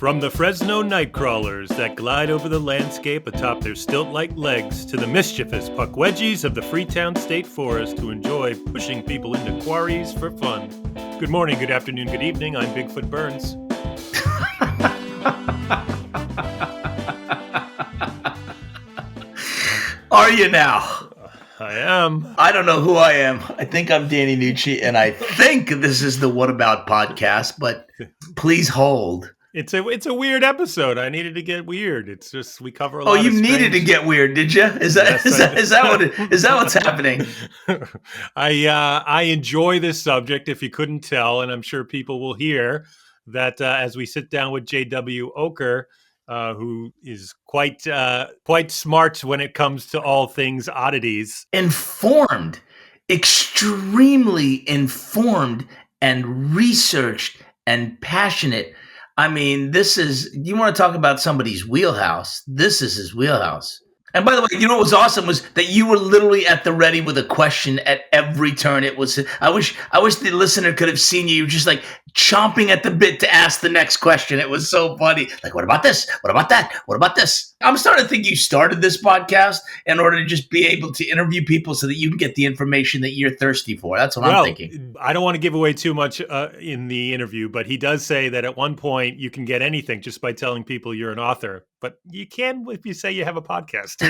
From the Fresno nightcrawlers that glide over the landscape atop their stilt-like legs to the mischievous puckwedgies of the Freetown State Forest who enjoy pushing people into quarries for fun. Good morning, good afternoon, good evening. I'm Bigfoot Burns. Are you now? I am. I don't know who I am. I think I'm Danny Nucci, and I think this is the What About podcast, but please hold. It's a weird episode. I needed to get weird. It's just we cover a lot. Oh, you needed to get weird, did you? Is that what's happening? I enjoy this subject. If you couldn't tell, and I'm sure people will hear that as we sit down with J.W. Ocker, who is quite smart when it comes to all things oddities. Informed, extremely informed, and researched and passionate. I mean, you want to talk about somebody's wheelhouse. This is his wheelhouse. And by the way, you know what was awesome was that you were literally at the ready with a question at every turn. It was, I wish the listener could have seen you. You were just like chomping at the bit to ask the next question. It was so funny. Like, what about this? What about that? What about this? I'm starting to think you started this podcast in order to just be able to interview people so that you can get the information that you're thirsty for. That's what I'm thinking. I don't want to give away too much in the interview, but he does say that at one point you can get anything just by telling people you're an author. But you can if you say you have a podcast too.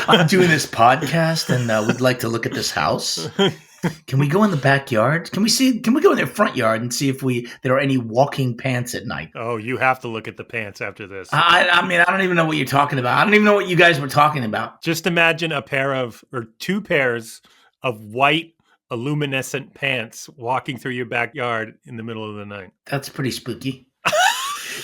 I'm doing this podcast and we'd like to look at this house. Can we go in the backyard? Can we go in their front yard and see if there are any walking pants at night? Oh, you have to look at the pants after this. I mean, I don't even know what you're talking about. I don't even know what you guys were talking about. Just imagine two pairs of white luminescent pants walking through your backyard in the middle of the night. That's pretty spooky.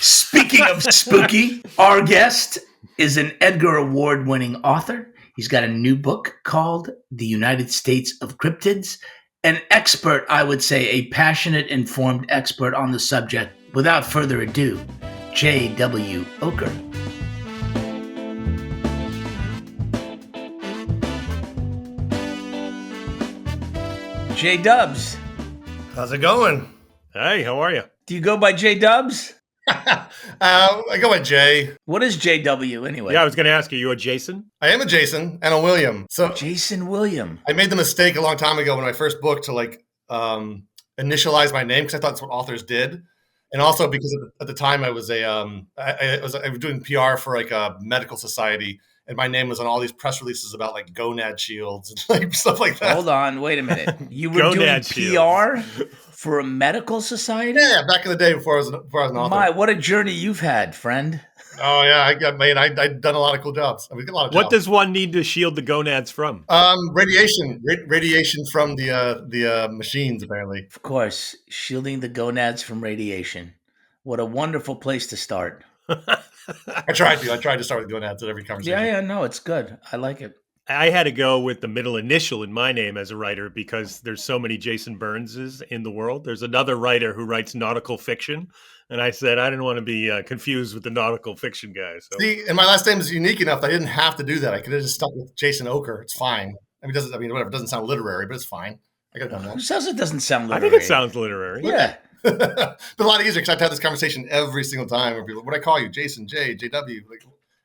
Speaking of spooky, our guest is an Edgar Award-winning author. He's got a new book called The United States of Cryptids. An expert, I would say, a passionate, informed expert on the subject. Without further ado, J.W. Ocker. J-Dubs. How's it going? Hey, how are you? Do you go by J-Dubs? I go by Jay. What is JW anyway? Yeah, I was going to ask you. You a Jason? I am a Jason and a William. So Jason William. I made the mistake a long time ago when my first book to initialize my name because I thought that's what authors did, and also because at the time I was I was doing PR for like a medical society, and my name was on all these press releases about like gonad shields and like stuff like that. Hold on, wait a minute. You were doing PR for a medical society? Yeah, back in the day before I was an author. What a journey you've had, friend. Oh yeah, I've done a lot of cool jobs. I mean, a lot of what jobs. Does one need to shield the gonads from? Radiation from the machines, apparently. Of course, shielding the gonads from radiation. What a wonderful place to start. I tried to start with gonads at every conversation. Yeah, no, it's good. I like it. I had to go with the middle initial in my name as a writer because there's so many Jason Burnses in the world. There's another writer who writes nautical fiction, and I said I didn't want to be confused with the nautical fiction guy. So. See, and my last name is unique enough that I didn't have to do that. I could have just stuck with Jason Ocker. It's fine. Whatever. It doesn't sound literary, but it's fine. I could have done that. Who says it doesn't sound literary? I think it sounds literary. Yeah. But a lot easier because I've had this conversation every single time where people, what do I call you? Jason, J, JW.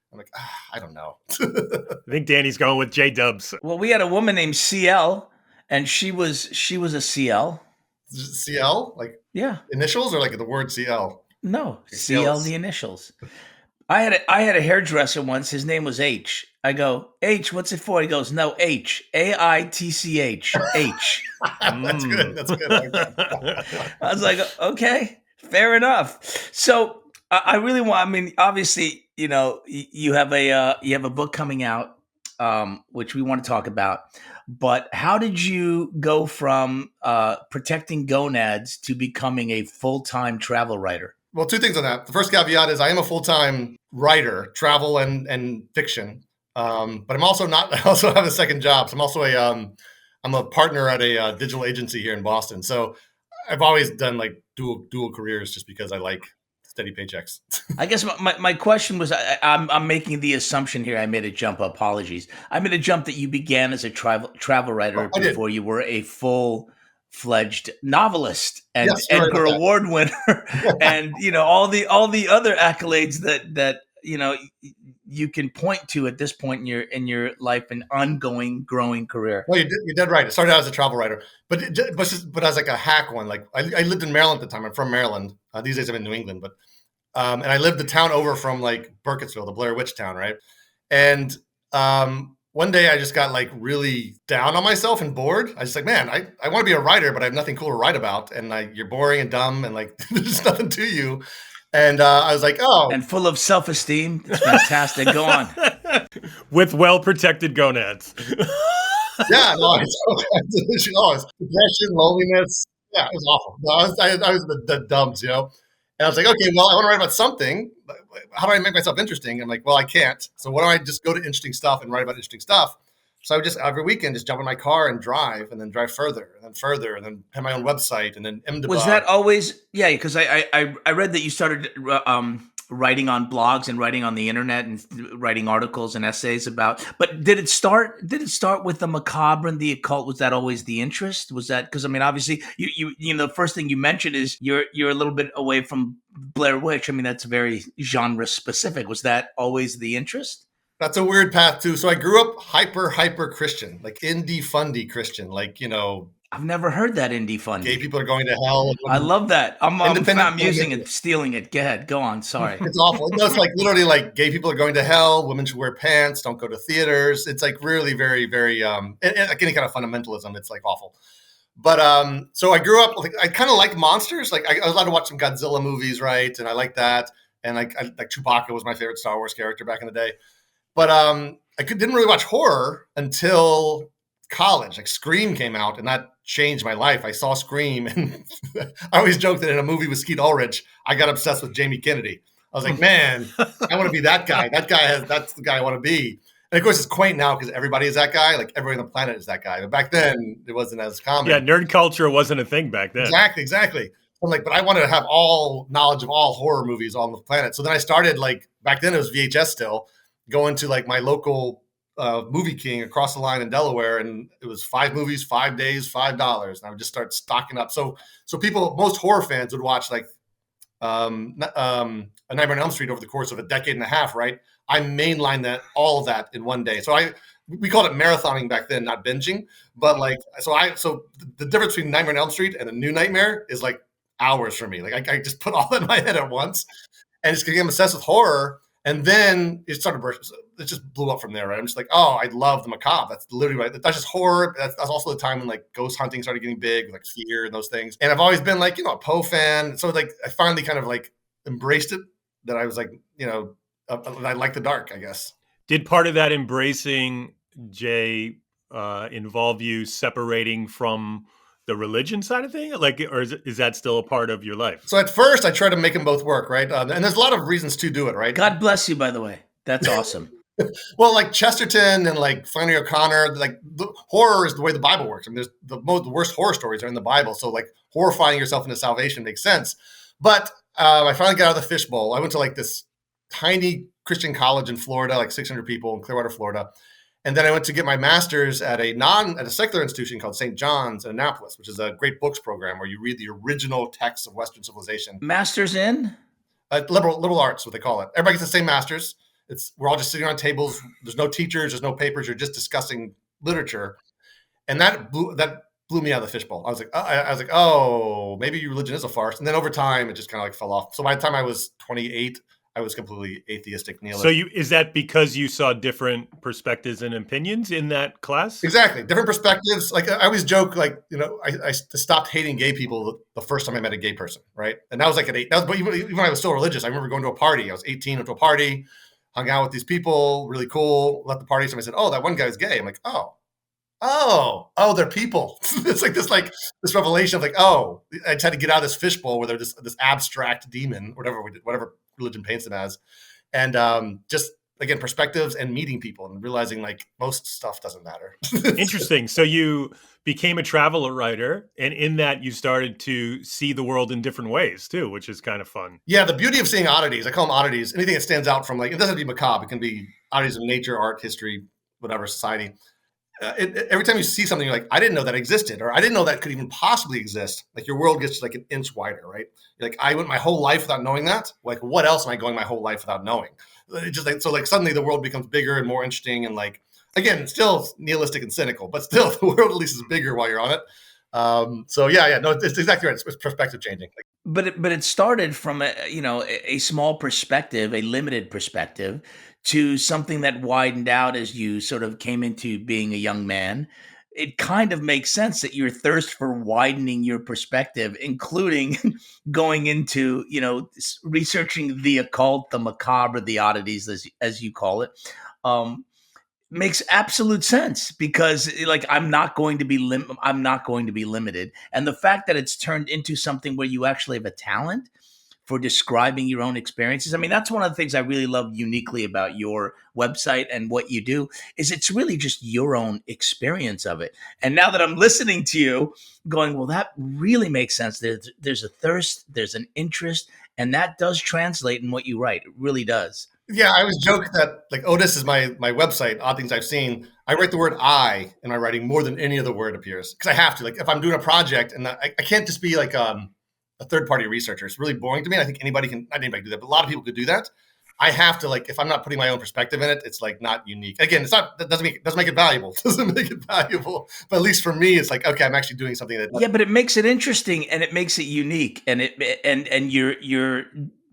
I'm like, I don't know. I think Danny's going with J-Dubs. Well, we had a woman named CL, and she was a CL. CL? Like initials or like the word CL? No, CL the initials. I had a hairdresser once. His name was H. I go, H, what's it for? He goes, no, H. AITCH. H. That's good. That's good. I was like, okay, fair enough. So I really want, obviously, you know, you have a book coming out, which we want to talk about. But how did you go from protecting gonads to becoming a full-time travel writer? Well, two things on that. The first caveat is I am a full-time writer, travel and fiction. But I'm also not. I also have a second job. So I'm also I'm a partner at a digital agency here in Boston. So I've always done like dual careers just because I like steady paychecks. I guess my question was, I'm making the assumption here. I made a jump. Apologies. I made a jump that you began as a travel writer before you were a full fledged novelist and Yes, you're right Edgar about that. Award winner, and all the other accolades that you can point to at this point in your life, an ongoing, growing career. Well, you're dead right. It started out as a travel writer, but as like a hack one. Like I lived in Maryland at the time. I'm from Maryland. These days I'm in New England, but and I lived the town over from like Burkittsville, the Blair Witch town, right? And one day I just got like really down on myself and bored. I was just like, man, I want to be a writer, but I have nothing cool to write about, and like you're boring and dumb, and like there's nothing to you. And I was like, oh, And full of self-esteem. It's fantastic. Go on. With well-protected gonads. yeah, no, it's depression, loneliness. Yeah, it was awful. No, I was the dumps, you know. And I was like, okay, well, I want to write about something. How do I make myself interesting? I'm like, well, I can't. So why don't I just go to interesting stuff and write about interesting stuff? So I would just every weekend just jump in my car and then drive further and then further and then have my own website and then Was that always? Yeah, because I read that you started writing on blogs and writing on the internet and writing articles and essays about. But did it start with the macabre and the occult? Was that always the interest? Was that because I mean, obviously, you know the first thing you mentioned is you're a little bit away from Blair Witch. I mean, that's very genre specific. Was that always the interest? That's a weird path too. So I grew up hyper Christian, like indie fundy Christian, like I've never heard that indie fundy. Gay people are going to hell. I love that. I'm using it, stealing it. Go ahead. Go on. Sorry. It's awful. No, it's like literally like gay people are going to hell. Women should wear pants. Don't go to theaters. It's like really very, very like any kind of fundamentalism. It's like awful. But so I grew up. Like, I kind of like monsters. Like I was allowed to watch some Godzilla movies, right? And I like that. And like Chewbacca was my favorite Star Wars character back in the day. But didn't really watch horror until college. Like Scream came out, and that changed my life. I saw Scream, and I always joke that in a movie with Skeet Ulrich, I got obsessed with Jamie Kennedy. I was like, man, I want to be that guy. That's the guy I want to be. And of course, it's quaint now because everybody is that guy. Like everybody on the planet is that guy. But back then, it wasn't as common. Yeah, nerd culture wasn't a thing back then. Exactly. I'm like, but I wanted to have all knowledge of all horror movies on the planet. So then I started like back then it was VHS still. Going to like my local movie king across the line in Delaware, and it was 5 movies, 5 days, $5, and I would just start stocking up. So most horror fans would watch like A Nightmare on Elm Street over the course of a decade and a half, right? I mainlined all of that in one day. So we called it marathoning back then, not binging. But like so the difference between Nightmare on Elm Street and a new Nightmare is like hours for me. Like I just put all that in my head at once, and just became obsessed with horror. And then it started bursting. It just blew up from there, right? I'm just like, oh, I love the macabre. That's literally right. That's just horror. That's also the time when like ghost hunting started getting big, like fear and those things. And I've always been like, a Poe fan. So like, I finally kind of like embraced it. That I was like, I like the dark, I guess. Did part of that embracing, Jay, involve you separating from the religion side of thing? Like, or is that still a part of your life? So at first I tried to make them both work, right? And there's a lot of reasons to do it, right? God bless you, by the way. That's awesome. Well, like Chesterton and like Flannery O'Connor, like the horror is the way the Bible works. I mean, there's the worst horror stories are in the Bible. So like horrifying yourself into salvation makes sense. But I finally got out of the fishbowl. I went to like this tiny Christian college in Florida, like 600 people in Clearwater, Florida. And then I went to get my master's at a secular institution called St. John's in Annapolis, which is a great books program where you read the original texts of Western civilization. Master's in? Liberal arts, what they call it. Everybody gets the same master's. We're all just sitting on tables. There's no teachers. There's no papers. You're just discussing literature. And that blew me out of the fishbowl. I was like, oh, maybe religion is a farce. And then over time, it just kind of like fell off. So by the time I was 28, I was completely atheistic nihilist. So is that because you saw different perspectives and opinions in that class? Exactly. Different perspectives. Like I always joke, like, I stopped hating gay people the first time I met a gay person. Right. And that was like at 8. But even when I was still religious, I remember going to a party. I was 18, went to a party, hung out with these people, really cool, left the party. Somebody said, oh, that one guy's gay. I'm like, oh, they're people. It's like this revelation of like, oh, I just had to get out of this fishbowl where they're just this abstract demon, whatever religion paints them as. And just again, perspectives and meeting people and realizing like most stuff doesn't matter. Interesting. So you became a travel writer, and in that you started to see the world in different ways too, which is kind of fun. Yeah, the beauty of seeing oddities, I call them oddities, anything that stands out from like, it doesn't have to be macabre, it can be oddities of nature, art, history, whatever, society. every time you see something, you're like, I didn't know that existed, or I didn't know that could even possibly exist. Like your world gets like an inch wider, right? You're like I went my whole life without knowing that. Like what else am I going my whole life without knowing? It just like so like suddenly the world becomes bigger and more interesting, and like again, it's still nihilistic and cynical, but still the world at least is bigger while you're on it. So yeah, no, it's exactly right. It's perspective changing. Like, But it started from a small perspective, a limited perspective, to something that widened out as you sort of came into being a young man. It kind of makes sense that your thirst for widening your perspective, including going into researching the occult, the macabre, the oddities, as you call it. Um, Makes absolute sense because like I'm not going to be limited, and the fact that it's turned into something where you actually have a talent for describing your own experiences. I mean, that's one of the things I really love uniquely about your website and what you do is it's really just your own experience of it. And now that I'm listening to you going, well, that really makes sense. There's a thirst, there's an interest, and that does translate in what you write. It really does. yeah, I always joke that like Otis is my website. Odd things I've seen. I write the word "I" in my writing more than any other word appears because I have to. Like if I'm doing a project and I can't just be like a third party researcher. It's really boring to me. I think anybody can. Not anybody can do that, but a lot of people could do that. I have to like if I'm not putting my own perspective in it, it's like not unique. Again, it's not that doesn't make it valuable. Doesn't make it valuable. But at least for me, it's like okay, I'm actually doing something that. Yeah, but it makes it interesting and it makes it unique, and and your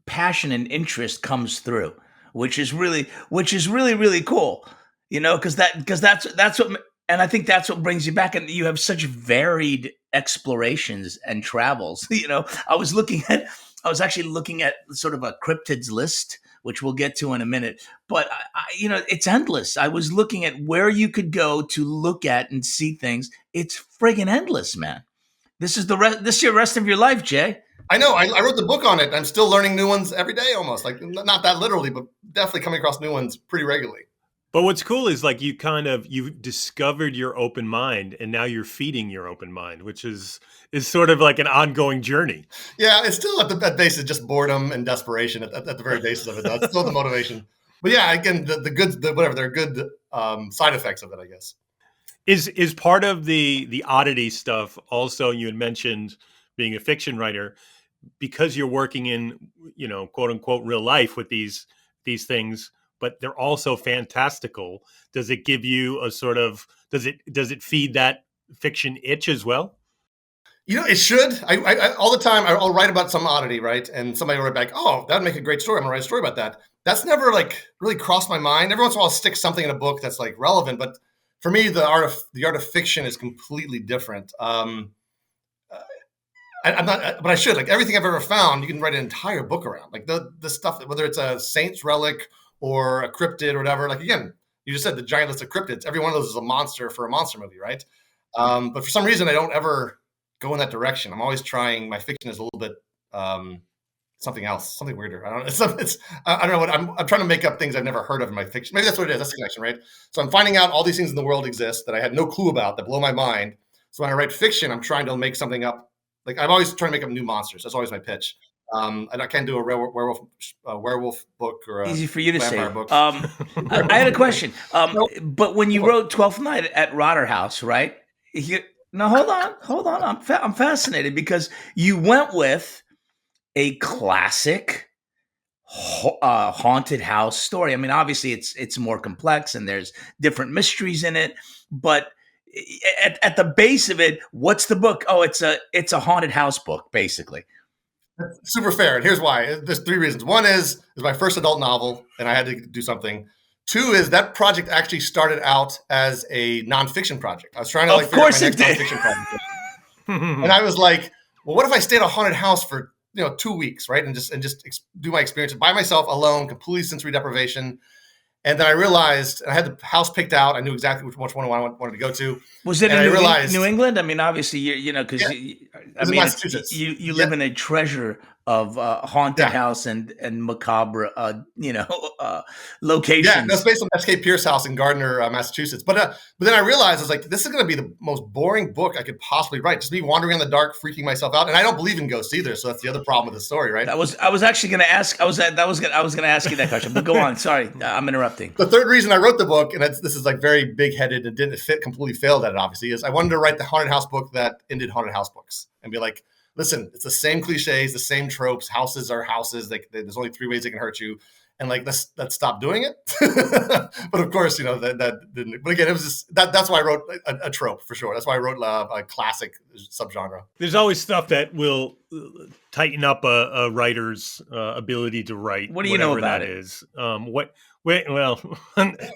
passion and interest comes through, which is really really cool. Because that's what, and I think that's what brings you back, and you have such varied explorations and travels. I was actually looking at sort of a cryptids list, which we'll get to in a minute, but it's endless. I was looking at where you could go to look at and see things. It's friggin' endless, man. This is your rest of your life, Jay. I know. I wrote the book on it. I'm still learning new ones every day, almost like not that literally, but definitely coming across new ones pretty regularly. But what's cool is like you've discovered your open mind and now you're feeding your open mind, which is sort of like an ongoing journey. Yeah, it's still at the base is just boredom and desperation at the very basis of it. That's still the motivation. But yeah, again, the good, whatever, they're good side effects of it, I guess. Is part of the oddity stuff also you had mentioned being a fiction writer because you're working in quote unquote real life with these things, but they're also fantastical. Does it give you a sort of does it feed that fiction itch as well? It should. I all the time I'll write about some oddity, right? And somebody will write back, "Oh, that'd make a great story. I'm gonna write a story about that." That's never like really crossed my mind. Every once in a while, I'll stick something in a book that's like relevant, but for me, the art of fiction is completely different. I'm not, but I should. Like everything I've ever found, you can write an entire book around. Like the stuff, whether it's a saint's relic or a cryptid or whatever. Like again, you just said the giant list of cryptids. Every one of those is a monster for a monster movie, right? But for some reason, I don't ever go in that direction. I'm always trying. My fiction is a little bit something else, something weirder. I don't know. I don't know what I'm trying to make up things I've never heard of in my fiction. Maybe that's what it is. That's the connection, right? So I'm finding out all these things in the world exist that I had no clue about that blow my mind. So when I write fiction, I'm trying to make something up. Like I'm always trying to make up new monsters. That's always my pitch. And I can't do a werewolf book or a Easy for you to say. vampire book. I had a question. But when you wrote Twelfth Night at Rotterhouse, right? Now hold on. I'm fascinated because you went with a classic haunted house story. I mean, obviously it's more complex and there's different mysteries in it, but at the base of it, what's the book? Oh, it's a haunted house book, basically. Super fair. And here's why. There's three reasons. One is my first adult novel, and I had to do something. Two is that project actually started out as a nonfiction project. I was trying to Of course figure out my it next did. nonfiction project. And I was like, well, what if I stayed at a haunted house for 2 weeks, right? And just do my experience by myself, alone, completely sensory deprivation. And then I realized I had the house picked out. I knew exactly which one I wanted to go to. Was it and in I realized, New England? I mean, obviously, because it was in Massachusetts. you live in a treasure of haunted Yeah. house and macabre, locations. Yeah, that's based on S.K. Pierce House in Gardner, Massachusetts. But then I realized I was like, this is going to be the most boring book I could possibly write. Just me wandering in the dark, freaking myself out, and I don't believe in ghosts either. So that's the other problem with the story, right? I was actually going to ask. I was going to ask you that question, but go on. Sorry, I'm interrupting. The third reason I wrote the book, and this is like very big-headed and didn't fit, completely failed at it, obviously, is I wanted to write the haunted house book that ended haunted house books and be like, listen, it's the same cliches, the same tropes. Houses are houses. There's only 3 ways they can hurt you, and like let's stop doing it. But of course, that didn't. But again, it was just that's why I wrote a trope for sure. That's why I wrote a classic subgenre. There's always stuff that will tighten up a writer's ability to write. What do you know about that it? is? Well,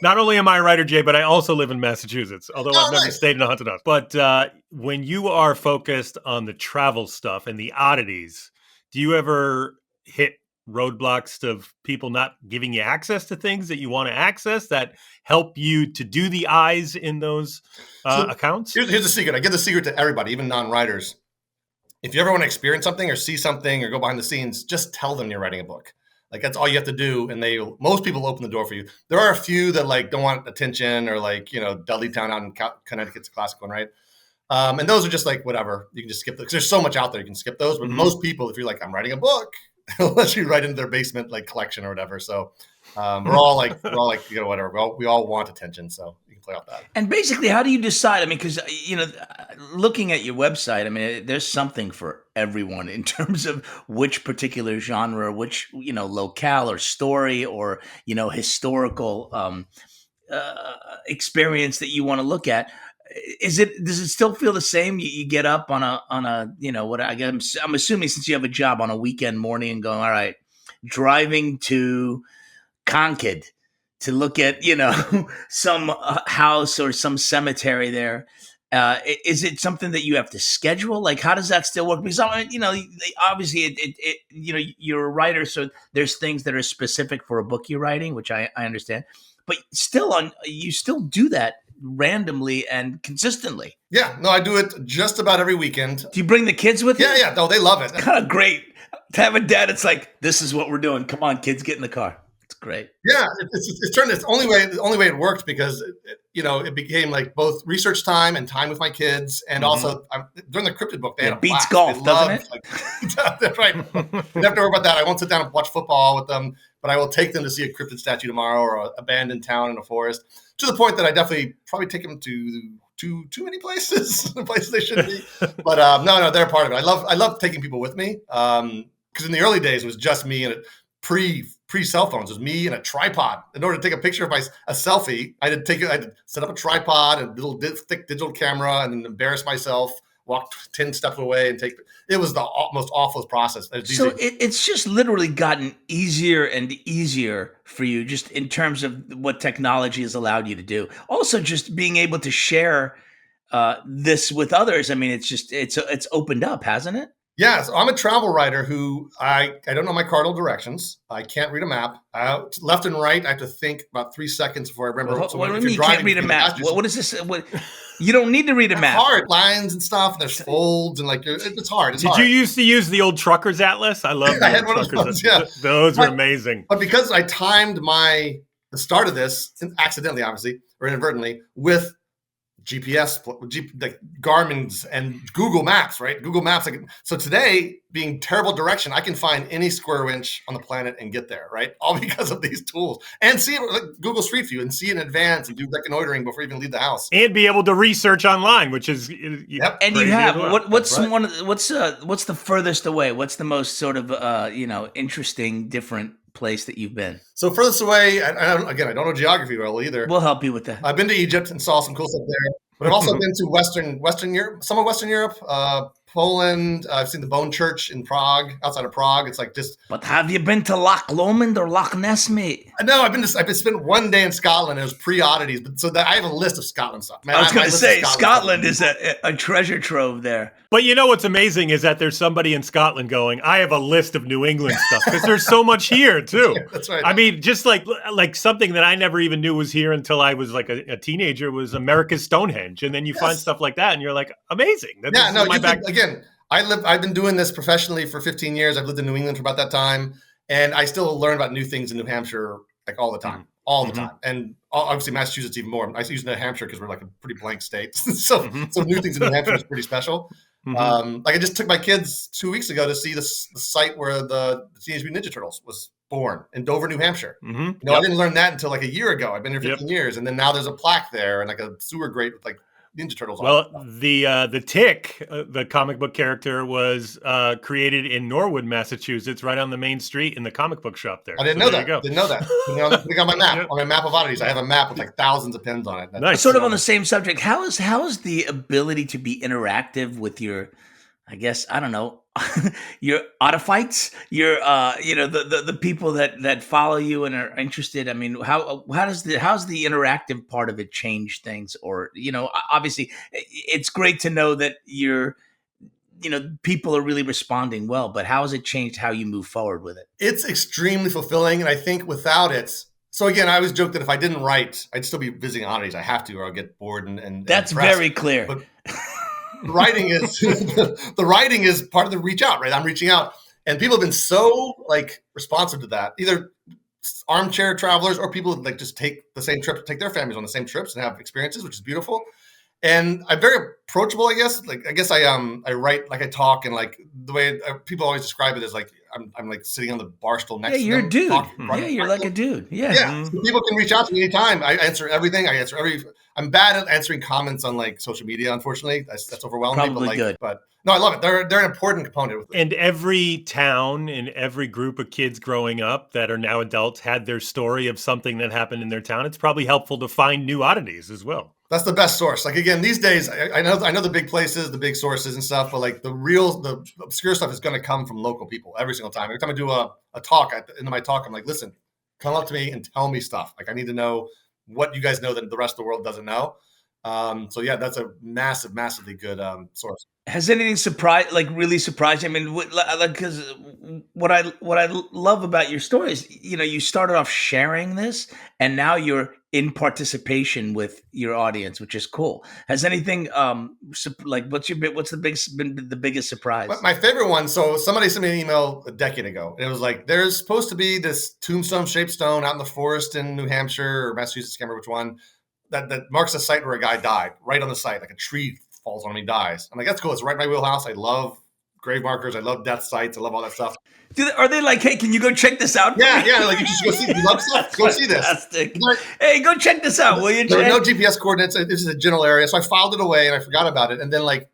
not only am I a writer, Jay, but I also live in Massachusetts, although I've never stayed in a haunted house. But when you are focused on the travel stuff and the oddities, do you ever hit roadblocks of people not giving you access to things that you want to access that help you to do the eyes in those accounts? Here's the secret. I give the secret to everybody, even non-writers. If you ever want to experience something or see something or go behind the scenes, just tell them you're writing a book. Like that's all you have to do, and most people open the door for you. There are a few that like don't want attention, or like Dudleytown out in Connecticut's a classic one, right? And those are just like whatever. You can just skip because there's so much out there. You can skip those. But most people, if you're like, I'm writing a book, they'll let you write into their basement like collection or whatever. So we're all like whatever. We all want attention, so you can play off that. And basically, how do you decide? I mean, because looking at your website, I mean, there's something for everyone in terms of which particular genre, which locale or story or historical experience that you want to look at. Does it still feel the same? You get up on a what I guess I'm assuming, since you have a job, on a weekend morning and going, all right, driving to Concord to look at some house or some cemetery there. Is it something that you have to schedule? Like, how does that still work? Because obviously you're a writer, so there's things that are specific for a book you're writing, which I understand. But you still do that randomly and consistently. Yeah, no, I do it just about every weekend. Do you bring the kids with you? Yeah, no, they love it. It's kind of great to have a dad. It's like, this is what we're doing. Come on, kids, get in the car. It's great. Yeah, it's turned. It's the only way it worked because it became like both research time and time with my kids, and also during the Cryptid book, they had a beats blast. golf, doesn't it? That's right. You don't have to worry about that. I won't sit down and watch football with them, but I will take them to see a cryptid statue tomorrow or an abandoned town in a forest. To the point that I definitely probably take them to too many places, places they shouldn't be. But no, they're a part of it. I love taking people with me because in the early days it was just me and pre cell phones. It was me and a tripod. In order to take a picture of a selfie, I had to set up a tripod and a little thick digital camera, and then embarrass myself, walk 10 steps away and take. It was the most awful process. So it's just literally gotten easier and easier for you, just in terms of what technology has allowed you to do. Also, just being able to share this with others. I mean, it's opened up, hasn't it? Yeah, so I'm a travel writer who I don't know my cardinal directions. I can't read a map. Left and right, I have to think about 3 seconds before I remember. What do you mean you can't read a map? What is this? You don't need to read a map. It's hard. Lines and stuff, and there's folds, and it's hard. Did you used to use the old Trucker's Atlas? I love I had one of those, yeah. Those were amazing. But because I timed the start of this, accidentally, obviously, or inadvertently, with GPS, like Garmin's and Google Maps, right? Google Maps. So today, being terrible direction, I can find any square inch on the planet and get there, right? All because of these tools, and see it like Google Street View and see in advance and do reconnoitering before you even leave the house, and be able to research online, which is yep. And you have well. what's the furthest away? What's the most sort of interesting, different place that you've been? So furthest away, I don't know geography well either. We'll help you with that. I've been to Egypt and saw some cool stuff there, but I've also been to Western Europe, some of Western Europe, Poland. I've seen the Bone Church in Prague, outside of Prague. It's like just. But have you been to Loch Lomond or Loch Ness, mate? No, I've spent one day in Scotland. It was pre-oddities, but so that I have a list of Scotland stuff. Man, I was going to say Scotland is a treasure trove there. But you know what's amazing is that there's somebody in Scotland going, I have a list of New England stuff, because there's so much here too. Yeah, that's right. I mean, just like something that I never even knew was here until I was like a teenager was America's Stonehenge, and then you find stuff like that, and you're like, amazing. Again, I've been doing this professionally for 15 years. I've lived in New England for about that time, and I still learn about new things in New Hampshire like all the time, all the time. And obviously Massachusetts even more. I use New Hampshire because we're like a pretty blank state, so new things in New Hampshire is pretty special. Like I just took my kids 2 weeks ago to see the site where the Teenage Mutant Ninja Turtles was born in Dover, New Hampshire. I didn't learn that until like a year ago. I've been here 15 years, and then now there's a plaque there and like a sewer grate with like Ninja Turtles. Well, the Tick, the comic book character, was created in Norwood, Massachusetts, right on the main street in the comic book shop there. I didn't know that. Didn't know that. Put it on my map. On my map of oddities, I have a map with like thousands of pins on it. Nice. Sort of on the same subject. How is the ability to be interactive with your, I guess, I don't know, your autophytes, your the people that follow you and are interested? I mean, how's the interactive part of it change things? Or, obviously it's great to know that people are really responding well, but how has it changed how you move forward with it? It's extremely fulfilling, and I think without it. So again, I always joke that if I didn't write, I'd still be visiting oddities. I have to, or I'll get bored and that's very clear. But writing is the writing is part of the reach out, right? I'm reaching out, and people have been so like responsive to that. Either armchair travelers or people like just take the same trip, take their families on the same trips and have experiences, which is beautiful. And I'm very approachable, I guess. Like, I guess I write like I talk, and like the way people always describe it is like I'm like sitting on the bar stool next to them. Yeah, you're a dude. Talking, you're like a dude. Yeah. Yeah. So people can reach out to me anytime. I answer everything. I'm bad at answering comments on like social media, unfortunately. That's overwhelming. Probably good. But no, I love it. They're an important component with it. And every town and every group of kids growing up that are now adults had their story of something that happened in their town. It's probably helpful to find new oddities as well. That's the best source. Like again, these days, I know the big places, the big sources and stuff, but like the obscure stuff is going to come from local people every single time. Every time I do a talk, at the end of my talk, I'm like, listen, come up to me and tell me stuff. Like I need to know what you guys know that the rest of the world doesn't know. So yeah, that's a massively good source. Has anything really surprised you? I mean, because what I love about your story is, you started off sharing this, and now you're in participation with your audience, which is cool. Has anything what's been the biggest surprise? My favorite one. So somebody sent me an email a decade ago, and it was like, there's supposed to be this tombstone-shaped stone out in the forest in New Hampshire or Massachusetts, I can't remember which one, that marks a site where a guy died. Right on the site, like a tree falls on him, he dies. I'm like, that's cool. It's right in my wheelhouse. I love grave markers. I love death sites. I love all that stuff. Are they like, hey, can you go check this out? Yeah. Like you should go see. You love stuff. Go see this. Like, hey, go check this out, will you? There were no GPS coordinates. This is a general area, so I filed it away and I forgot about it. And then like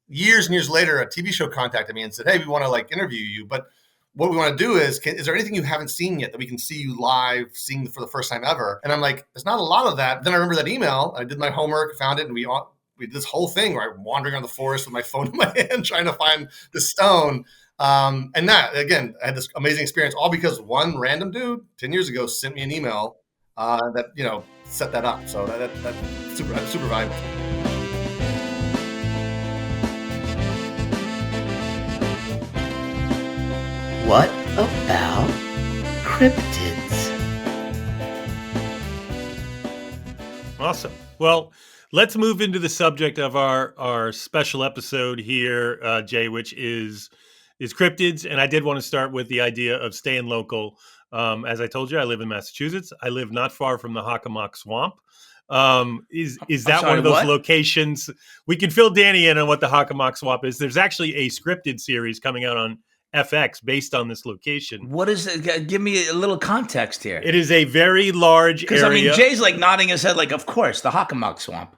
years and years later, a TV show contacted me and said, hey, we want to like interview you, but what we want to do is there anything you haven't seen yet that we can see you live, seeing for the first time ever? And I'm like, there's not a lot of that. Then I remember that email. I did my homework, found it, and we did this whole thing where I'm wandering around the forest with my phone in my hand trying to find the stone. And that, again, I had this amazing experience, all because one random dude 10 years ago sent me an email that, set that up. So that's super valuable. What about cryptids? Awesome. Well, let's move into the subject of our special episode here, Jay, which is cryptids. And I did want to start with the idea of staying local. As I told you, I live in Massachusetts. I live not far from the Hockomock Swamp. Is that one of those locations? We can fill Danny in on what the Hockomock Swamp is. There's actually a scripted series coming out on FX based on this location. What is it? Give me a little context here. It is a very large area. Because I mean, Jay's like nodding his head like, of course, the Hockomock Swamp.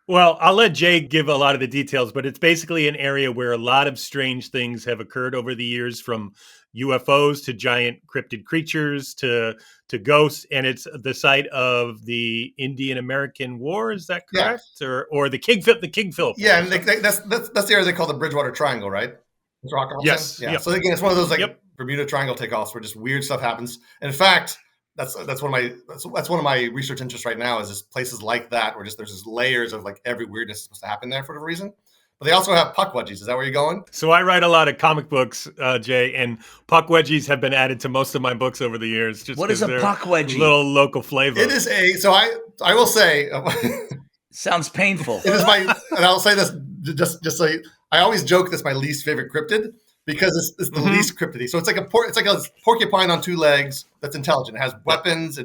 Well, I'll let Jay give a lot of the details, but it's basically an area where a lot of strange things have occurred over the years, from UFOs to giant cryptid creatures to ghosts, and it's the site of the Indian American War. Is that correct? Yeah. Or the King Philip? Yeah, and that's the area they call the Bridgewater Triangle, right? Yes. Yeah. Yep. So again, it's one of those like Bermuda Triangle takeoffs where just weird stuff happens. And in fact, that's one of my research interests right now, is just places like that where just there's just layers of like every weirdness supposed to happen there for whatever reason. But they also have puck wedgies. Is that where you're going? So I write a lot of comic books, Jay, and puck wedgies have been added to most of my books over the years. Just what is a puck wedgie? Little local flavor. It is so I will say. Sounds painful. It is and I'll say this just so I always joke that's my least favorite cryptid because it's the least cryptidy. So it's like a porcupine on two legs that's intelligent. It has weapons.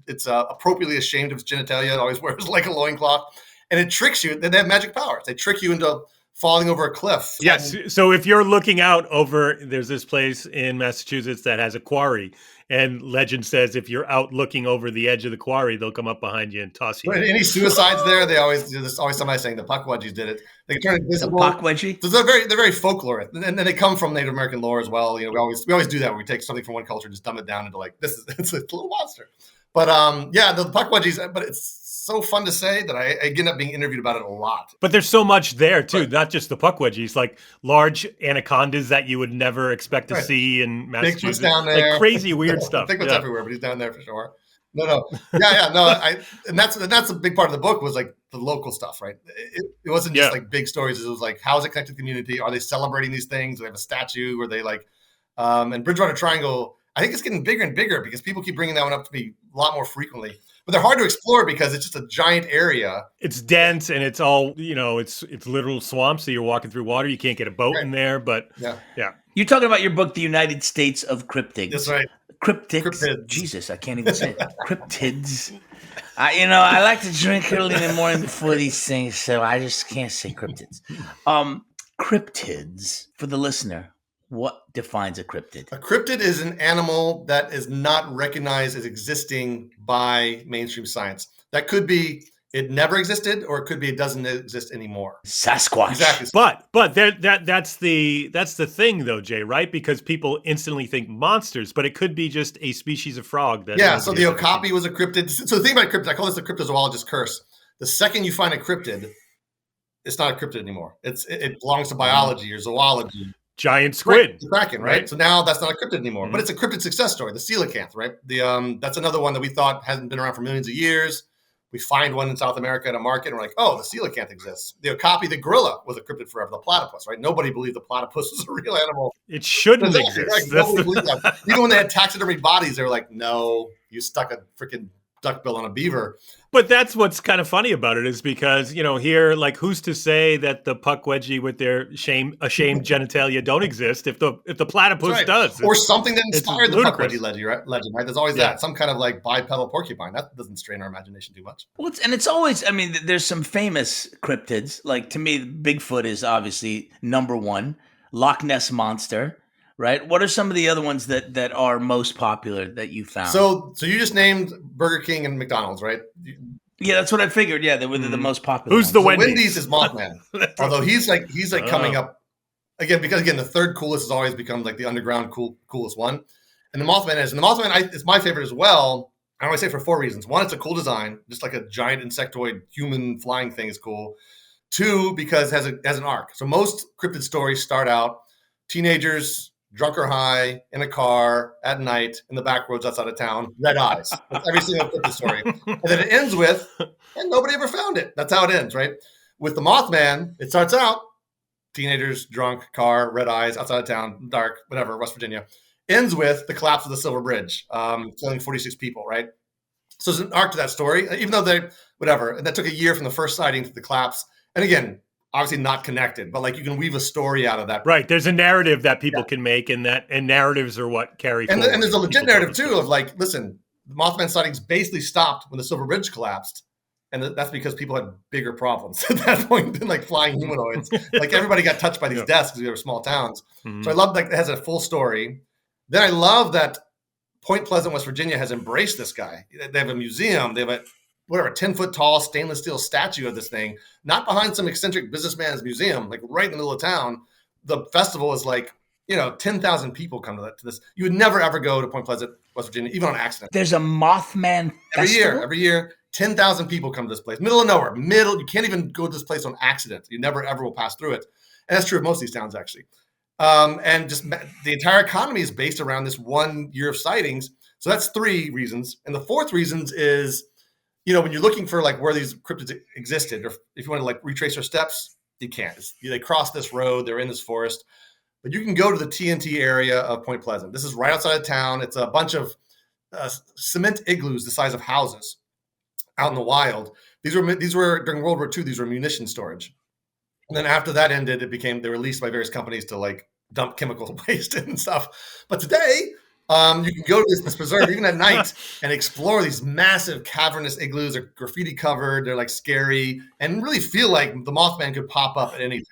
It's appropriately ashamed of its genitalia. It always wears like a loincloth, and it tricks you. They have magic powers. They trick you into falling over a cliff. Yes. So if you're looking out over, there's this place in Massachusetts that has a quarry, and legend says if you're out looking over the edge of the quarry, they'll come up behind you and toss you. But any suicides there, they always there's always somebody saying the Puckwudgies did it. They can turn invisible. The Puckwudgie? So they're very folklore, and they come from Native American lore as well. You know, we always do that. We take something from one culture, just dumb it down into like it's a little monster. But the Puckwudgies. But it's so fun to say that I end up being interviewed about it a lot. But there's so much there too, not just the Puckwudgies, like large anacondas that you would never expect to see in Massachusetts. Bigfoot's down there, like crazy weird stuff. Bigfoot's everywhere, but he's down there for sure. No, no. And that's a big part of the book was like the local stuff, right? It wasn't just like big stories. It was like, how is it connected to the community? Are they celebrating these things? Do they have a statue? Are they like, and Bridgewater Triangle? I think it's getting bigger and bigger because people keep bringing that one up to me a lot more frequently. But they're hard to explore because it's just a giant area. It's dense and it's all, it's literal swamps. So you're walking through water. You can't get a boat in there, but yeah. You're talking about your book, The United States of Cryptids. That's right. Cryptids. Jesus, I can't even say it. Cryptids. I like to drink early in the morning before these things, so I just can't say cryptids. Cryptids, for the listener, what defines a cryptid? A cryptid is an animal that is not recognized as existing by mainstream science. That could be it never existed, or it could be it doesn't exist anymore. Sasquatch. Exactly. But that's the thing though, Jay, right? Because people instantly think monsters, but it could be just a species of frog. So the okapi was a cryptid. So the thing about cryptids, I call this the cryptozoologist curse. The second you find a cryptid, it's not a cryptid anymore. It belongs to biology or zoology. Giant squid. Right, the Kraken, right? So now that's not a cryptid anymore, but it's a cryptid success story, the coelacanth, right? That's another one that we thought hasn't been around for millions of years. We find one in South America at a market, and we're like, oh, the coelacanth exists. The okapi, the gorilla, was a cryptid forever. The platypus, right? Nobody believed the platypus was a real animal. It shouldn't exist. Nobody believed that. Even when they had taxidermy bodies, they were like, no, you stuck a freaking duck bill on a beaver. But that's what's kind of funny about it is because, here, like, who's to say that the Puckwudgie with their ashamed genitalia don't exist if the platypus does? Or something that inspired the Puckwudgie legend, right? There's always that. Some kind of like bipedal porcupine. That doesn't strain our imagination too much. Well, it's always, there's some famous cryptids. Like, to me, Bigfoot is obviously number one. Loch Ness Monster. Right. What are some of the other ones that are most popular that you found? So you just named Burger King and McDonald's, right? Yeah, that's what I figured. Yeah, they were the most popular. Who's ones. the So Wendy's? Wendy's is Mothman. Although he's like coming up again because the third coolest has always become like the underground coolest one, and the Mothman is my favorite as well. I always say for 4 reasons. One, it's a cool design, just like a giant insectoid human flying thing is cool. 2, because it has an arc. So most cryptid stories start out teenagers, drunk or high, in a car, at night, in the back roads outside of town, red eyes. That's every single cryptid story. And then it ends with, and nobody ever found it. That's how it ends, right? With the Mothman, it starts out, teenagers, drunk, car, red eyes, outside of town, dark, whatever, West Virginia. Ends with the collapse of the Silver Bridge, killing 46 people, right? So there's an arc to that story, even though and that took a year from the first sighting to the collapse. And again, obviously not connected, but like you can weave a story out of that. Right. There's a narrative that people can make, and narratives are what carry forward. And there's a legit narrative too of like, listen, the Mothman sightings basically stopped when the Silver Bridge collapsed. And that's because people had bigger problems at that point than like flying humanoids. Like everybody got touched by these deaths because we were small towns. Mm-hmm. So I love that it has a full story. Then I love that Point Pleasant, West Virginia has embraced this guy. They have a museum. They have a 10-foot tall stainless steel statue of this thing, not behind some eccentric businessman's museum, like right in the middle of town. The festival is like, 10,000 people come to this. You would never, ever go to Point Pleasant, West Virginia, even on accident. There's a Mothman festival? Every year, 10,000 people come to this place. Middle of nowhere. You can't even go to this place on accident. You never, ever will pass through it. And that's true of most of these towns, actually. And just the entire economy is based around this 1 year of sightings. So that's 3 reasons. And the 4th reason is, when you're looking for like where these cryptids existed, or if you want to like retrace their steps, you can't. They cross this road, they're in this forest, but you can go to the TNT area of Point Pleasant. This is right outside of town. It's a bunch of cement igloos the size of houses out in the wild. These were during World War II. These were munition storage, And then after that ended, they were released by various companies to like dump chemical waste and stuff. But today, you can go to this preserve even at night and explore these massive cavernous igloos. They're graffiti covered. They're like scary and really feel like the Mothman could pop up at any time.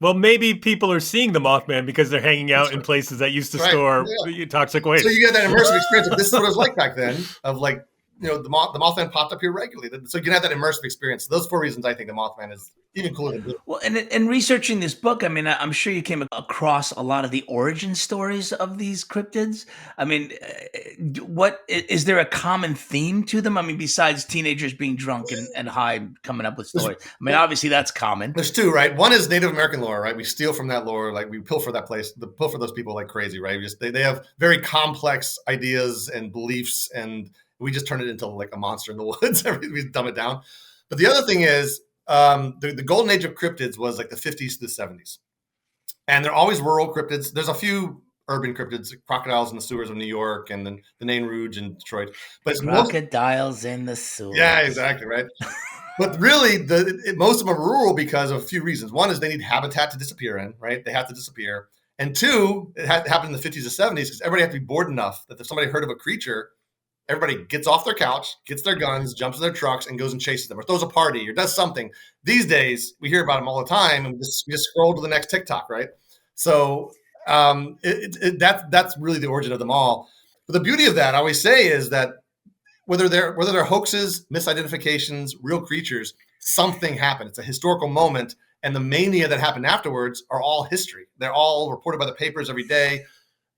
Well, maybe people are seeing the Mothman because they're hanging out in places that used to store toxic waste. So you get that immersive experience of this is what it was like back then, of like, the Mothman popped up here regularly. So you can have that immersive experience. Those 4 reasons I think the Mothman is even cooler than Bigfoot. Well, and researching this book, I mean, I'm sure you came across a lot of the origin stories of these cryptids. I mean, what is there a common theme to them? I mean, besides teenagers being drunk and high, coming up with stories. I mean, obviously that's common. There's 2, right? One is Native American lore, right? We steal from that lore, like we pilfer that place, pilfer those people like crazy, right? They have very complex ideas and beliefs, and we just turn it into like a monster in the woods. We dumb it down. But the other thing is, the golden age of cryptids was like the 50s to the 70s. And they're always rural cryptids. There's a few urban cryptids, crocodiles in the sewers of New York and then the Nain Rouge in Detroit. But it's crocodiles in the sewers. Yeah, exactly, right? But really, most of them are rural because of a few reasons. One is they need habitat to disappear in, right? They have to disappear. And 2, it happened in the 50s or 70s because everybody had to be bored enough that if somebody heard of a creature, everybody gets off their couch, gets their guns, jumps in their trucks, and goes and chases them, or throws a party, or does something. These days, we hear about them all the time, and we just scroll to the next TikTok, right? So that's really the origin of them all. But the beauty of that, I always say, is that whether they're hoaxes, misidentifications, real creatures, something happened. It's a historical moment, and the mania that happened afterwards are all history. They're all reported by the papers every day.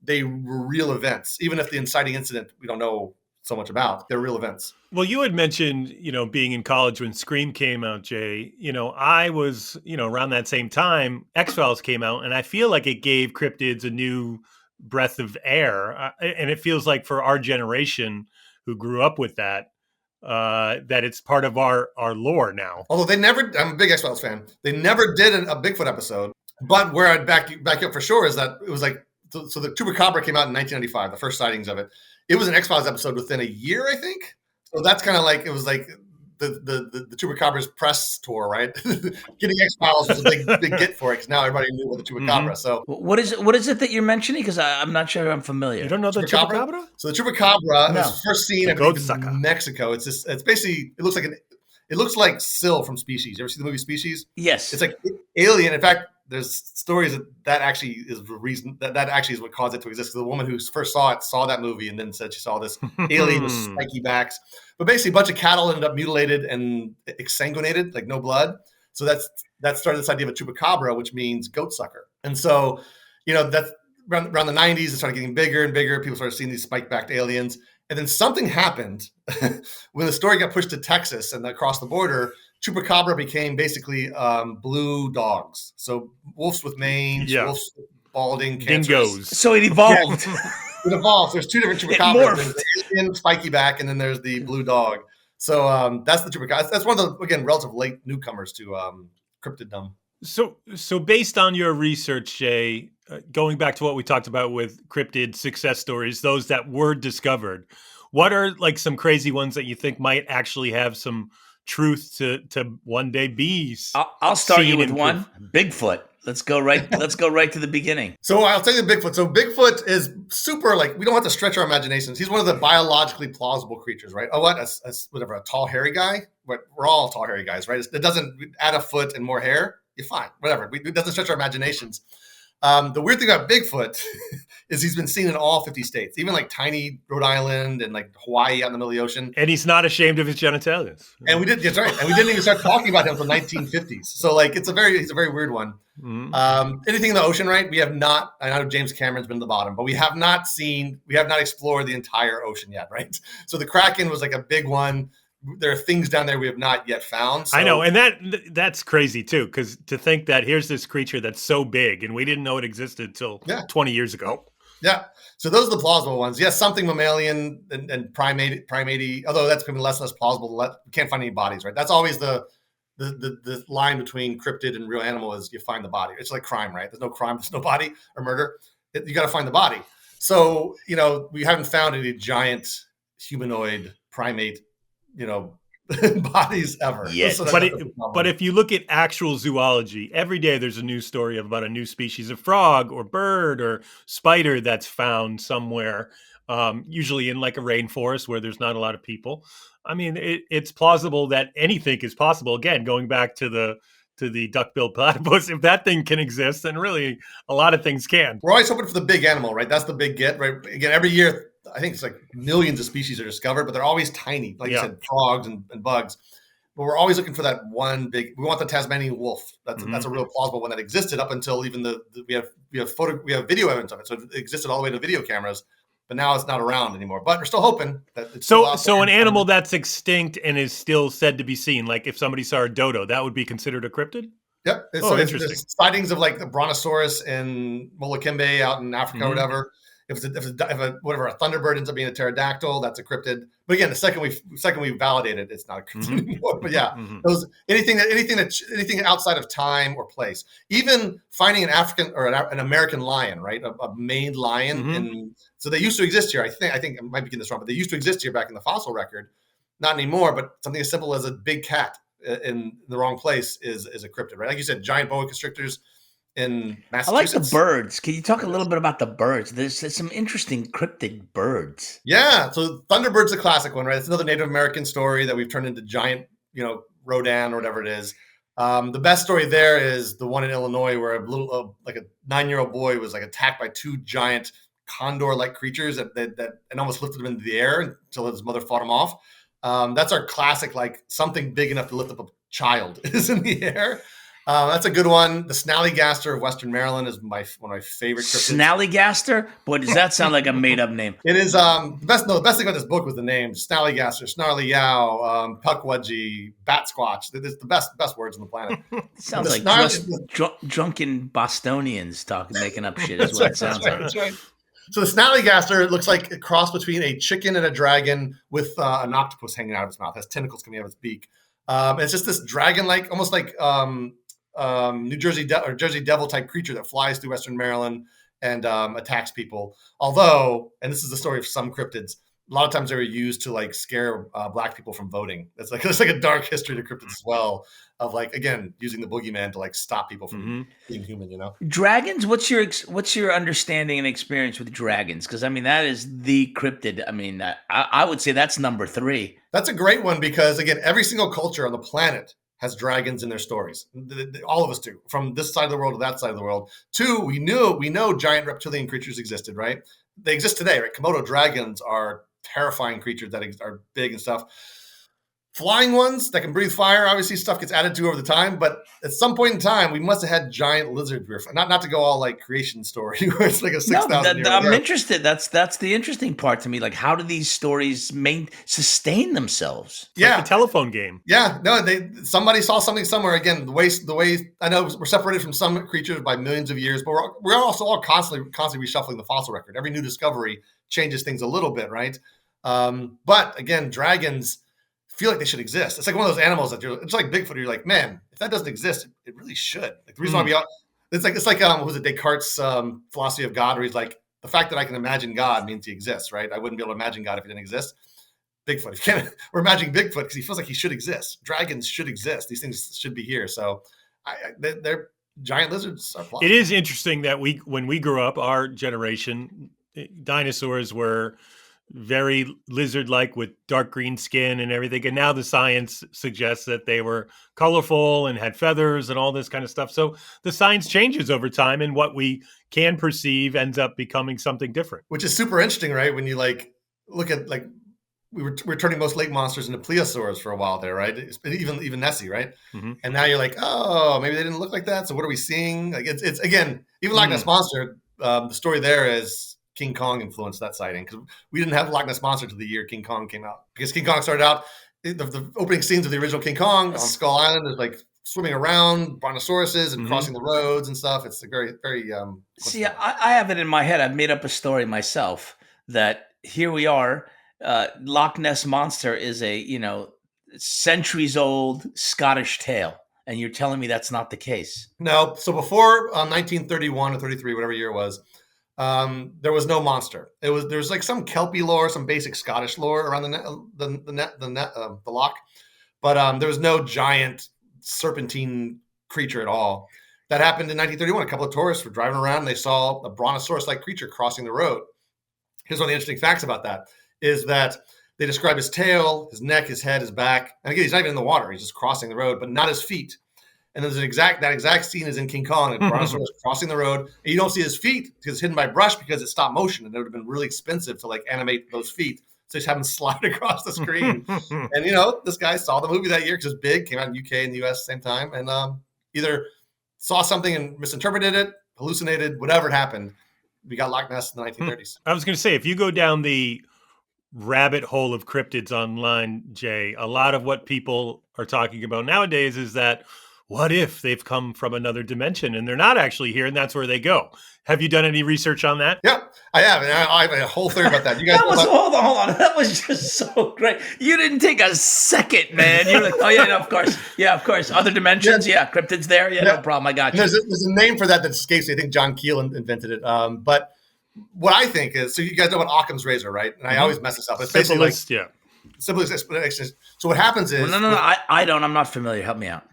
They were real events, even if the inciting incident we don't know so much about. They're real events. Well, you had mentioned, being in college when Scream came out, Jay. I was, around that same time, X-Files came out, and I feel like it gave cryptids a new breath of air. And it feels like for our generation who grew up with that, that it's part of our lore now. Although I'm a big X-Files fan. They never did a Bigfoot episode. But where I'd back you up for sure is that it was like, so the Chupacabra came out in 1995, the first sightings of it. It was an X-Files episode within a year, I think. So that's kind of like, it was like the Chupacabra's press tour, right? Getting X-Files was a big get for it because now everybody knew what the Chupacabra. Mm-hmm. So what is it that you're mentioning? Because I'm not sure I'm familiar. You don't know the Chupacabra? So the Chupacabra was first seen in Mexico. It's basically, it looks like Syl from Species. You ever see the movie Species? Yes. It's like Alien. In fact, there's stories that actually is the reason that actually is what caused it to exist. The woman who first saw that movie and then said she saw this alien with spiky backs. But basically, a bunch of cattle ended up mutilated and exsanguinated, like no blood. So that started this idea of a chupacabra, which means goat sucker. And so, that's around the 90s. It started getting bigger and bigger. People started seeing these spike-backed aliens. And then something happened when the story got pushed to Texas and across the border. Chupacabra became basically blue dogs. So wolves with mange, wolves with balding, dingoes. So it evolved. Yeah. It evolved. There's 2 different Chupacabras. There's the Indian spiky back, and then there's the blue dog. So that's the Chupacabra. That's one of the, again, relative late newcomers to cryptiddom. So based on your research, Jay, going back to what we talked about with cryptid success stories, those that were discovered, what are like some crazy ones that you think might actually have some truth to one day be? I'll start you with one. Bigfoot. Let's go right to the beginning. So I'll tell you the Bigfoot. So Bigfoot is super, like, we don't have to stretch our imaginations. He's one of the biologically plausible creatures, right? Oh, what? Whatever, a tall, hairy guy? We're all tall, hairy guys, right? It doesn't add a foot and more hair. You're fine. Whatever. It doesn't stretch our imaginations. The weird thing about Bigfoot is he's been seen in all 50 states, even like tiny Rhode Island and like Hawaii out in the middle of the ocean. And he's not ashamed of his genitalia. And that's right. And we didn't even start talking about him until 1950s. So like, he's a very weird one. Mm-hmm. Anything in the ocean, right? We have not, I know James Cameron's been to the bottom, but we have not explored the entire ocean yet, right? So the Kraken was like a big one. There are things down there we have not yet found. So. I know, and that's crazy too, because to think that here's this creature that's so big, and we didn't know it existed until 20 years ago. Yeah, so those are the plausible ones. Yes, something mammalian and primate, although that's becoming less and less plausible. We can't find any bodies, right? That's always the line between cryptid and real animal is you find the body. It's like crime, right? There's no crime, there's no body or murder. You got to find the body. So we haven't found any giant humanoid primate bodies ever. Yet. So But that's the but problem. if you look at actual zoology, every day there's a new story about a new species of frog or bird or spider that's found somewhere, usually in like a rainforest where there's not a lot of people. I mean, it's plausible that anything is possible. Again, going back to the duck-billed platypus, if that thing can exist, then really a lot of things can. We're always hoping for the big animal, right? That's the big get, right? Again, every year, I think it's like millions of species are discovered, but they're always tiny. Like you Yeah. said, frogs and bugs. But we're always looking for that one big. We want the Tasmanian wolf. That's Mhm. that's a real plausible one that existed up until even we have video evidence of it. So it existed all the way to video cameras, but now it's not around anymore. But we're still hoping that it's still out So there. an animal that's extinct and is still said to be seen, like if somebody saw a dodo, that would be considered a cryptid? Yep. Oh, There's interesting. sightings of like the brontosaurus in Molokembe out in Africa or Mhm. whatever. If a thunderbird ends up being a pterodactyl, that's a cryptid. But again, the second we validate it, it's not a cryptid Mhm. anymore. But yeah, Mhm. those anything outside of time or place, even finding an African or an American lion, right, a maned lion, Mhm. and so they used to exist here. I think I might be getting this wrong, but they used to exist here back in the fossil record. Not anymore, but something as simple as a big cat in the wrong place is a cryptid, right? Like you said, giant boa constrictors in I like the Massachusetts. birds. Can you talk a little bit about the birds? There's some interesting cryptid birds. Yeah, so Thunderbird's a classic one, right? It's another Native American story that we've turned into giant, Rodan or whatever it is. The best story there is the one in Illinois where like a 9-year-old boy was like attacked by two giant condor-like creatures that and almost lifted him into the air until his mother fought him off. That's our classic, like something big enough to lift up a child is in the air. That's a good one. The snallygaster of Western Maryland is one of my favorite cryptids. Snallygaster? Boy, does that sound like a made-up name. It is the best. No, the best thing about this book was the name: Snallygaster, Snarly Yow, Puckwudgie, Bat Squatch. It's the best words on the planet. It sounds The like snarly- just drunken Bostonians making up shit. Is That's what right, it sounds that's right, like. that's right. So the snallygaster looks like a cross between a chicken and a dragon with an octopus hanging out of its mouth. It has tentacles coming out of its beak. It's just this dragon-like, almost like New Jersey or Jersey Devil type creature that flies through Western Maryland and attacks people. Although, and this is the story of some cryptids, a lot of times they were used to like scare black people from voting. It's like a dark history to cryptids as well, of like, again, using the boogeyman to like stop people from being human. Dragons. What's your understanding and experience with dragons? Because I mean, that is the cryptid. I mean, I would say that's number 3. That's a great one because again, every single culture on the planet has dragons in their stories. All of us do, from this side of the world to that side of the world. 2, we know giant reptilian creatures existed, right? They exist today, right? Komodo dragons are terrifying creatures that are big and stuff. Flying ones that can breathe fire, obviously stuff gets added to over the time, but at some point in time, we must have had giant lizards. Not to go all like creation story, where it's like a 6,000 year old I'm Earth. interested. That's the interesting part to me. Like, how do these stories sustain themselves? It's like the telephone game. Yeah, no, somebody saw something somewhere. Again, the way I know we're separated from some creatures by millions of years, but we're also all constantly reshuffling the fossil record. Every new discovery changes things a little bit, right? But again, dragons feel like they should exist. It's like one of those animals that it's like Bigfoot. You're like, man, if that doesn't exist, it really should. Like the reason why it's like what was it, Descartes' philosophy of God, where he's like, the fact that I can imagine God means he exists, right? I wouldn't be able to imagine God if he didn't exist. Bigfoot. We're imagining Bigfoot because he feels like he should exist. Dragons should exist. These things should be here. So they're giant lizards. It is interesting that when we grew up, our generation, dinosaurs were very lizard-like with dark green skin and everything. And now the science suggests that they were colorful and had feathers and all this kind of stuff. So the science changes over time, and what we can perceive ends up becoming something different. Which is super interesting, right? When you like look at like we're turning most lake monsters into plesiosaurs for a while there, right? Even Nessie, right? Mm-hmm. And now you're like, oh, maybe they didn't look like that. So what are we seeing? Like it's again, even Loch Ness Monster. The story there is King Kong influenced that sighting because we didn't have Loch Ness Monster until the year King Kong came out. Because King Kong started out the opening scenes of the original King Kong on Skull Island is like swimming around brontosauruses and crossing the roads and stuff. It's very, very. See, I have it in my head. I've made up a story myself that here we are. Loch Ness Monster is a centuries old Scottish tale, and you're telling me that's not the case. No. So before 1931 or 33, whatever year it was, there was no monster. There's like some Kelpie lore, some basic Scottish lore around the loch. but there was no giant serpentine creature at all. That happened in 1931. A couple of tourists were driving around and they saw a brontosaurus-like creature crossing the road. Here's one of the interesting facts about that is that they describe his tail, his neck, his head, his back. And again, he's not even in the water. He's just crossing the road, but not his feet. And there's that exact scene is in King Kong, and brontosaurus crossing the road. And you don't see his feet because it's hidden by brush because it's stop motion, and it would have been really expensive to like animate those feet. So just have him slide across the screen. And this guy saw the movie that year because it's big, came out in UK and the US at the same time, and either saw something and misinterpreted it, hallucinated, whatever happened. We got Loch Ness in the 1930s. I was going to say, if you go down the rabbit hole of cryptids online, Jay, a lot of what people are talking about nowadays is that what if they've come from another dimension and they're not actually here and that's where they go? Have you done any research on that? Yeah, I have. And I have a whole theory about that. You guys hold on. That was just so great. You didn't take a second, man. You're like, oh, yeah, no, of course. Yeah, of course. Other dimensions. Yeah, cryptids there. Yeah, no problem. I got you. There's a name for that escapes me. I think John Keel invented it. But what I think is, so you guys know about Occam's razor, right? And I always mess this up. It's basically simplest explanation. So what happens is... No, I don't. I'm not familiar. Help me out.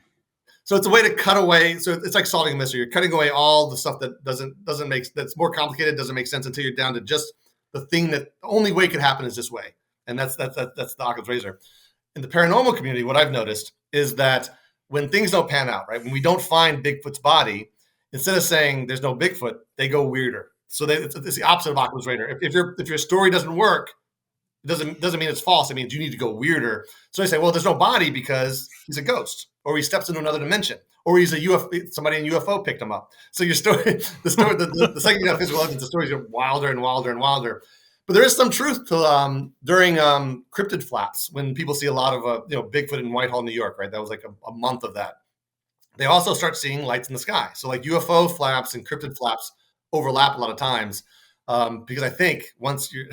So it's a way to cut away. So it's like solving a mystery. You're cutting away all the stuff that doesn't make, that's more complicated, doesn't make sense until you're down to just the thing that the only way it could happen is this way. And that's the Occam's razor. In the paranormal community, what I've noticed is that when things don't pan out, right? When we don't find Bigfoot's body, instead of saying there's no Bigfoot, they go weirder. So it's the opposite of Occam's razor. If your story doesn't work, it doesn't mean it's false. It means you need to go weirder. So they say, well, there's no body because he's a ghost, or he steps into another dimension, or he's a UFO. Somebody in UFO picked him up. So your story, the second you have physical evidence, the stories get wilder and wilder and wilder. But there is some truth to during cryptid flaps, when people see a lot of Bigfoot in Whitehall, New York, right? That was like a month of that. They also start seeing lights in the sky. So like UFO flaps and cryptid flaps overlap a lot of times. Because I think once you're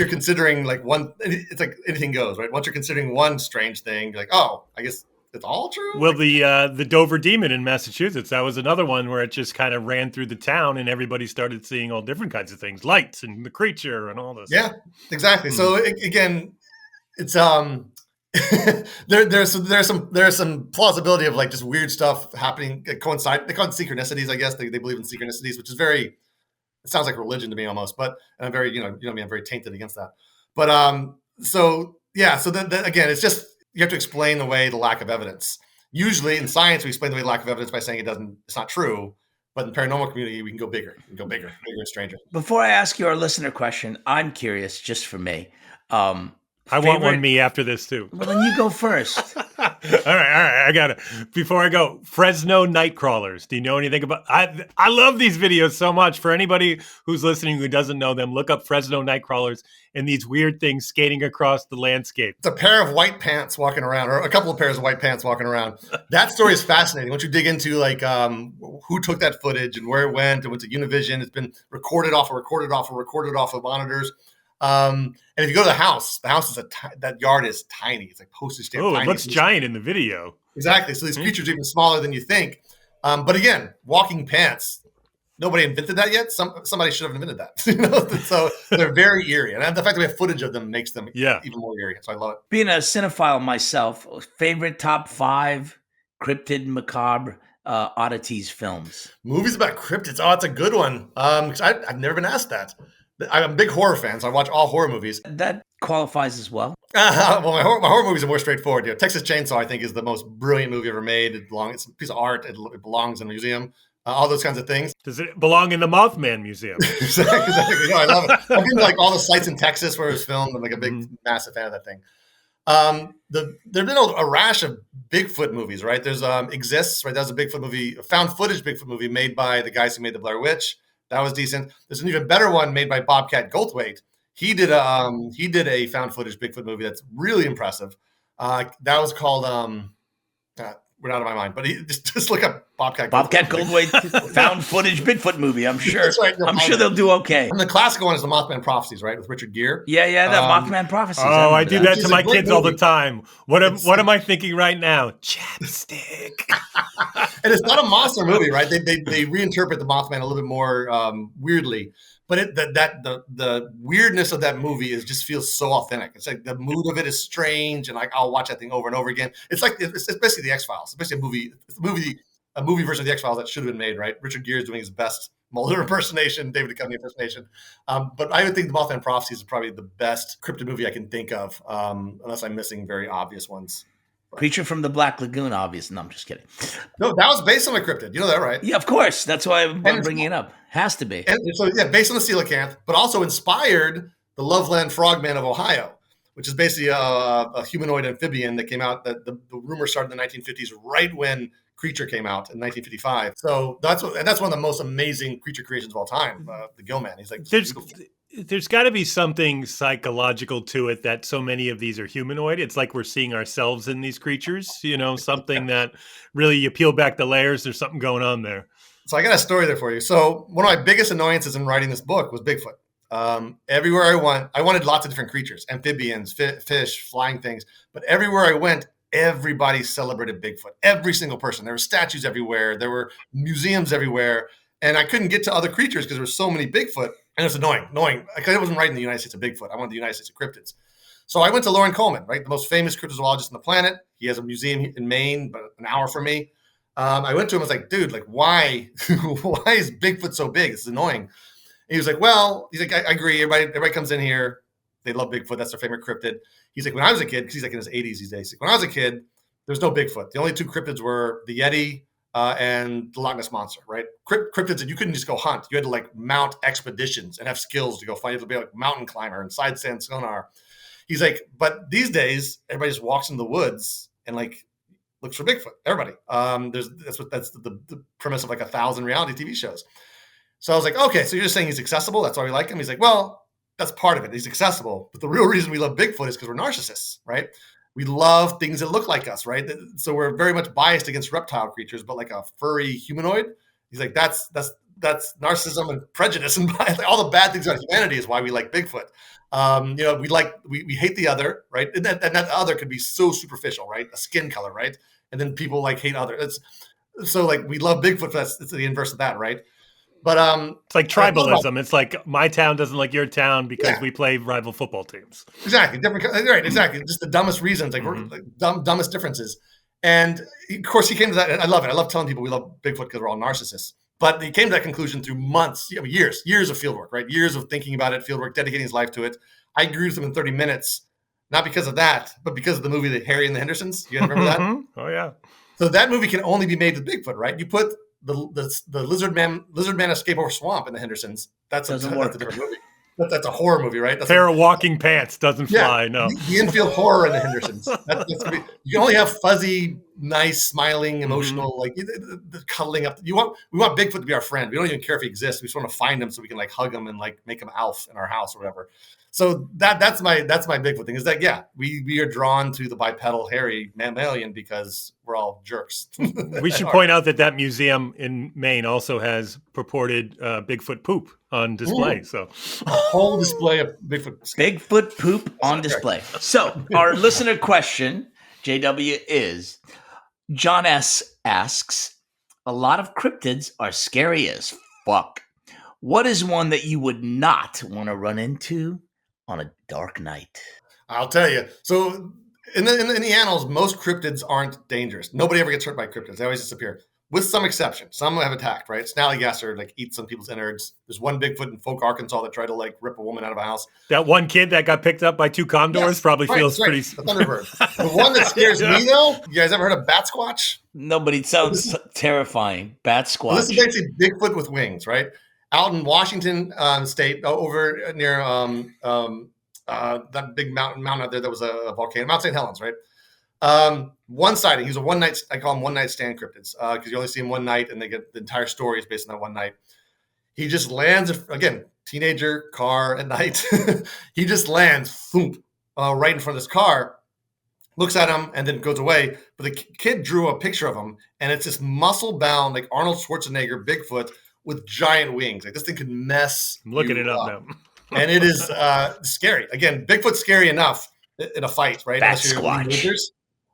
considering like one, it's like anything goes, right? Once you're considering one strange thing, you're like, oh, I guess it's all true. Well, the Dover Demon in Massachusetts, that was another one where it just kind of ran through the town and everybody started seeing all different kinds of things, lights and the creature and all this. Yeah, exactly. So again, it's there's some plausibility of like just weird stuff happening, coincide. They call it synchronicities, I guess. They believe in synchronicities, which is very. It sounds like religion to me almost, but I'm very, I'm very tainted against that. But so again, it's just you have to explain away the lack of evidence. Usually in science, we explain the way lack of evidence by saying it's not true. But in the paranormal community, we can go bigger. We can go bigger and stranger. Before I ask you our listener question, I'm curious, just for me. I want one me after this too. Well, then you go first. All right. I got it. Before I go, Fresno night crawlers. Do you know anything about? I love these videos so much. For anybody who's listening who doesn't know them, look up Fresno night crawlers and these weird things skating across the landscape. It's a pair of white pants walking around, or a couple of pairs of white pants walking around. That story is fascinating. Once you dig into like who took that footage and where it went, and went to Univision. It's been recorded off of monitors. And if you go to the house is that yard is tiny. It's like postage stamp. Oh, it looks giant in the video. Exactly. So these creatures are even smaller than you think. But again, walking pants. Nobody invented that yet. Somebody should have invented that. So they're very eerie, and the fact that we have footage of them makes them even more eerie. So I love it. Being a cinephile myself, favorite top 5 cryptid macabre oddities films. Movies about cryptids. Oh, that's a good one. I've never been asked that. I'm a big horror fan, so I watch all horror movies. That qualifies as well. Well, my horror movies are more straightforward. Texas Chainsaw, I think, is the most brilliant movie ever made. It's a piece of art. It belongs in a museum. All those kinds of things. Does it belong in the Mothman Museum? Exactly. No, I love it. I've been to like all the sites in Texas where it was filmed. I'm like a big, massive fan of that thing. There've been a rash of Bigfoot movies, right? There's Exists, right? That was a Bigfoot movie, a found footage Bigfoot movie made by the guys who made the Blair Witch. That was decent. There's an even better one made by Bobcat Goldthwait. He did a found footage Bigfoot movie that's really impressive. That was called we're out of my mind, but just look up Bobcat Goldthwait found footage Bigfoot movie. I'm sure. That's right. I'm sure they'll do okay. And the classic one is the Mothman Prophecies, right, with Richard Gere. Yeah, the Mothman Prophecies. Oh, I do that to my kids all the movie. time. What am I thinking right now? Chapstick. And it's not a monster movie, right? They reinterpret the Mothman a little bit more weirdly, but the weirdness of that movie just feels so authentic. It's like the mood of it is strange, and like I'll watch that thing over and over again. It's like it's basically the X-Files. It's basically a movie version of the X-Files that should have been made, right? Richard Gere is doing his best Mulder impersonation, David Duchovny impersonation. But I would think the Mothman Prophecies is probably the best cryptid movie I can think of, unless I'm missing very obvious ones. Creature from the Black Lagoon, obvious. No, I'm just kidding. No, that was based on a cryptid. You know that, right? Yeah, of course. That's why I'm bringing it up. Has to be. And so, yeah, based on the coelacanth, but also inspired the Loveland Frogman of Ohio, which is basically a humanoid amphibian that came out. That the rumor started in the 1950s, right when Creature came out in 1955. So that's one of the most amazing creature creations of all time. The Gillman. He's like, there's got to be something psychological to it that so many of these are humanoid. It's like we're seeing ourselves in these creatures, something that really, you peel back the layers, there's something going on there. So I got a story there for you. So one of my biggest annoyances in writing this book was Bigfoot. Everywhere I wanted lots of different creatures, amphibians, fish, flying things. But everywhere I went, everybody celebrated Bigfoot. Every single person. There were statues everywhere. There were museums everywhere. And I couldn't get to other creatures because there were so many Bigfoot. And it was annoying. I wasn't writing the United States of Bigfoot. I wanted the United States of Cryptids. So I went to Loren Coleman, right, the most famous cryptozoologist on the planet. He has a museum in Maine, but an hour from me. I went to him. I was like, dude, like, why is Bigfoot so big? It's annoying. And he was like, I agree. Everybody comes in here. They love Bigfoot. That's their favorite cryptid. He's like, when I was a kid, because he's like in his 80s these days. Like, when I was a kid, there's no Bigfoot. The only two cryptids were the Yeti and the Loch Ness Monster, right? Cryptids that you couldn't just go hunt. You had to like mount expeditions and have skills to go find. You had to be like a mountain climber and side stand sonar. He's like, but these days, everybody just walks in the woods and like looks for Bigfoot. Everybody. That's the premise of like 1,000 reality TV shows. So I was like, okay, so you're just saying he's accessible. That's why we like him. He's like, well, that's part of it. He's accessible. But the real reason we love Bigfoot is because we're narcissists, right? We love things that look like us, right? So we're very much biased against reptile creatures, but like a furry humanoid, he's like, that's narcissism and prejudice and all the bad things about humanity is why we like Bigfoot. We hate the other, right? And that other could be so superficial, right? A skin color, right? And then people like hate other. So like we love Bigfoot. It's the inverse of that, right? But it's like tribalism. It's like my town doesn't like your town because we play rival football teams. Exactly, different. Right, exactly. Just the dumbest reasons, like we're like dumbest differences. And of course, he came to that. And I love it. I love telling people we love Bigfoot because we're all narcissists. But he came to that conclusion through months, years of fieldwork, right? Years of thinking about it, fieldwork, dedicating his life to it. I agreed with him in 30 minutes, not because of that, but because of the movie that Harry and the Hendersons. You guys remember that? Oh yeah. So that movie can only be made with Bigfoot, right? You put the lizard man escape over swamp in the Hendersons. That's a different movie. That's a horror movie, right? That's pair of walking pants doesn't fly. No, the infield horror in the Hendersons. You can only have fuzzy, nice, smiling, emotional, like the cuddling up. We want Bigfoot to be our friend. We don't even care if he exists. We just want to find him so we can like hug him and like make him Alf in our house or whatever. So that's my Bigfoot thing. Is that we are drawn to the bipedal hairy mammalian because we're all jerks. We should point out that museum in Maine also has purported Bigfoot poop on display. So a whole display of Bigfoot poop on display. So our listener question, JW, is John S. asks, a lot of cryptids are scary as fuck. What is one that you would not want to run into on a dark night? I'll tell you. So in the annals, most cryptids aren't dangerous. Nobody ever gets hurt by cryptids. They always disappear, with some exception. Some have attacked, right? Snallygaster like eat some people's innards. There's one Bigfoot in Folk, Arkansas that tried to like rip a woman out of a house. That one kid that got picked up by two condors feels pretty. The Thunderbird. The one that scares me though. You guys ever heard of Bat Squatch? No, but it sounds terrifying. Bat Squatch. Well, this is basically Bigfoot with wings, right? Out in Washington State, over near that big mountain out there that was a volcano, Mount St. Helens, right? One sighting. He's a one night. I call him one night stand cryptids because you only see him one night, and they get the entire story is based on that one night. He just lands again, teenager car at night. He just lands, thump, right in front of this car. looks at him, and then goes away. But the kid drew a picture of him, and it's this muscle-bound, like Arnold Schwarzenegger Bigfoot with giant wings. Like this thing could mess. I'm looking you it up up. now. And it is scary. Again, Bigfoot's scary enough in a fight, right? Sasquatch.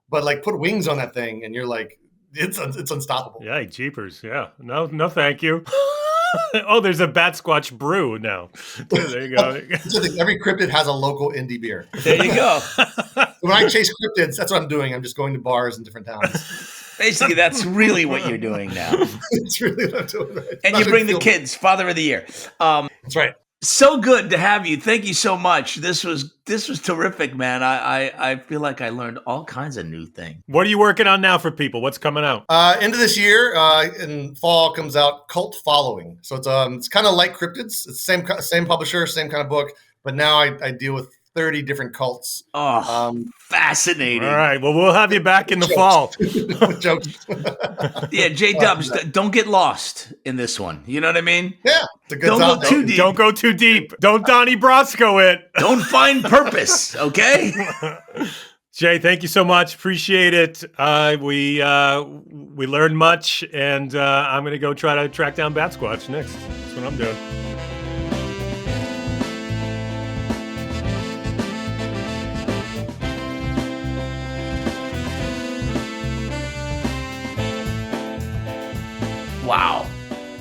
But like, put wings on that thing, and you're like, it's unstoppable. Yeah, jeepers. Yeah. No, thank you. Oh, there's a Bat Squatch brew now. There you go. Every cryptid has a local indie beer. There you go. When I chase cryptids, that's what I'm doing. I'm just going to bars in different towns. Basically, that's really what you're doing now. It's really what I'm doing. Right? And you bring the kids, Father of the Year. That's right. So good to have you. Thank you so much. This was terrific, man. I feel like I learned all kinds of new things. What are you working on now for people? What's coming out? End of this year, in fall, comes out Cult Following. So it's kind of like Cryptids. It's the same publisher, same kind of book, but now I deal with 30 different cults. Oh, fascinating. All right. Well, we'll have you back in the fall. Jokes. Yeah, J-Dubs, don't get lost in this one. You know what I mean? Yeah, it's a good Don't time. go too deep. Don't go too deep. Don't Donnie Brasco it. Don't find purpose, okay? Jay, thank you so much. Appreciate it. We learned much, and I'm going to go try to track down Bat Squatch next. That's what I'm doing. Wow.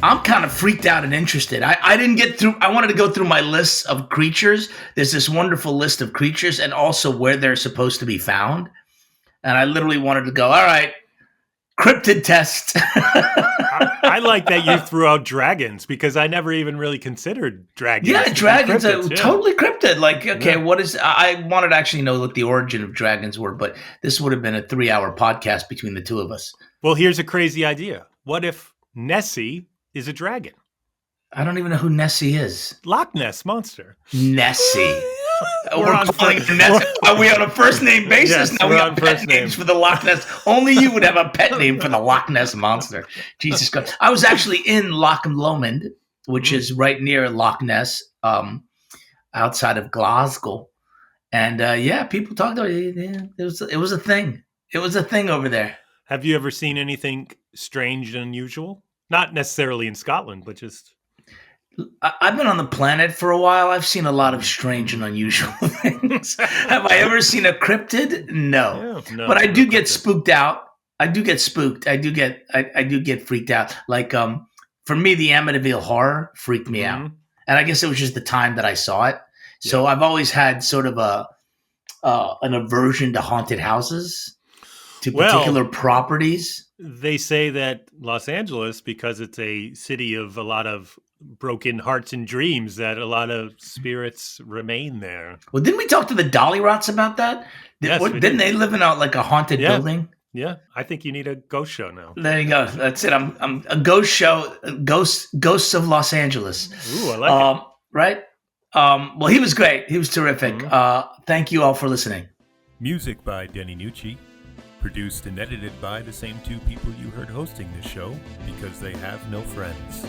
I'm kind of freaked out and interested. I didn't get through. I wanted to go through my lists of creatures. There's this wonderful list of creatures and also where they're supposed to be found. And I literally wanted to go, all right, cryptid test. I like that you threw out dragons because I never even really considered dragons. Yeah, dragons are cryptids, totally cryptid. Like, okay, what is... I wanted to actually know what the origin of dragons were, but this would have been a 3-hour podcast between the two of us. Well, here's a crazy idea. What if Nessie is a dragon? I don't even know who Nessie is. Loch Ness Monster. Nessie. We're on calling her Nessie. Are we on a first name basis? Yes, now we we're have on pet first names name. for the Loch Ness. Only you would have a pet name for the Loch Ness Monster. Jesus Christ. I was actually in Loch Lomond, which is right near Loch Ness, outside of Glasgow. And yeah, people talked about it. Yeah, it was a thing. It was a thing over there. Have you ever seen anything strange and unusual? Not necessarily in Scotland, but just... I've been on the planet for a while. I've seen a lot of strange and unusual things. Have I ever seen a cryptid? No. Yeah, no, but I do no get cryptid. spooked out. I do get spooked. I do get freaked out. Like for me, the Amityville Horror freaked me out, and I guess it was just the time that I saw it. So I've always had sort of an aversion to haunted houses, to particular properties. They say that Los Angeles, because it's a city of a lot of broken hearts and dreams, that a lot of spirits remain there. Well, didn't we talk to the Dollyrots about that? Yes, we didn't did. they live in a haunted building? Yeah, I think you need a ghost show now. There you go. That's it. I'm a ghost show. Ghosts of Los Angeles. Ooh, I like it. Right. Well, he was great. He was terrific. Thank you all for listening. Music by Denny Nucci. Produced and edited by the same two people you heard hosting this show because they have no friends.